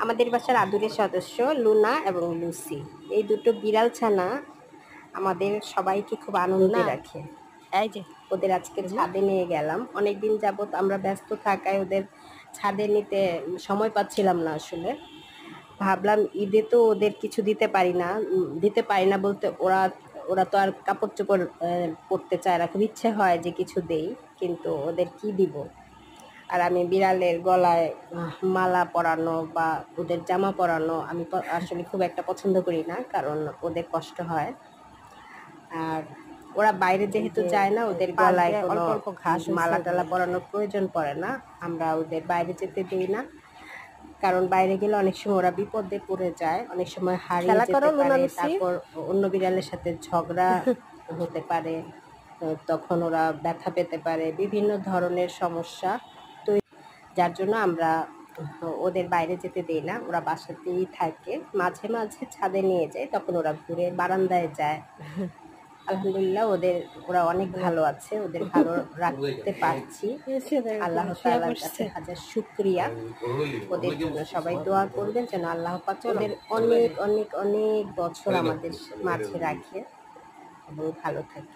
আমাদের বাসার আদুরে সদস্য লুনা এবং লুসি, এই দুটো বিড়াল ছানা আমাদের সবাইকে খুব আনন্দে রাখে। এই যে ওদের আজকে ছাদে নিয়ে গেলাম। অনেকদিন যাবত আমরা ব্যস্ত থাকায় ওদের ছাদে নিতে সময় পাচ্ছিলাম না। আসলে ভাবলাম ঈদে তো ওদের কিছু দিতে পারি না বলতে ওরা তো আর কাপড় চোপড় পরতে চায় না। খুব ইচ্ছে হয় যে কিছু দেই, কিন্তু ওদের কি দিব। আর আমি বিড়ালের গলায় মালা পরানো বা ওদের জামা পরানো আমি আসলে খুব একটা পছন্দ করি না, কারণ ওদের কষ্ট হয়। আর ওরা বাইরে যেহেতু যায় না, ওদের গলায় কোনো অল্প ঘাস মালা টালা পরানোর প্রয়োজন পড়ে না। আমরা ওদের বাইরে যেতে দিই না, কারণ বাইরে গেলে অনেক সময় ওরা বিপদে পড়ে যায়, অনেক সময় হারিয়ে যেতে পারে, তারপর অন্য বিড়ালের সাথে ঝগড়া হতে পারে, তখন ওরা ব্যথা পেতে পারে, বিভিন্ন ধরনের সমস্যা। তো যার জন্য আমরা ওদের বাইরে যেতে দিই না, ওরা বাসাতেই থাকে। মাঝে মাঝে ছাদে নিয়ে যায়, তখন ওরা ঘুরে বারান্দায় যায়। আলহামদুলিল্লাহ ওরা অনেক ভালো আছে, ওদের ভালো রাখতে পারছি। আল্লাহ তাআলার কাছে হাজার শুকরিয়া। ওদের জন্য সবাই দোয়া করবেন যেন আল্লাহ পাক ওদের অনেক অনেক অনেক বছর আমাদের মাঝে রাখে এবং ভালো থাকে।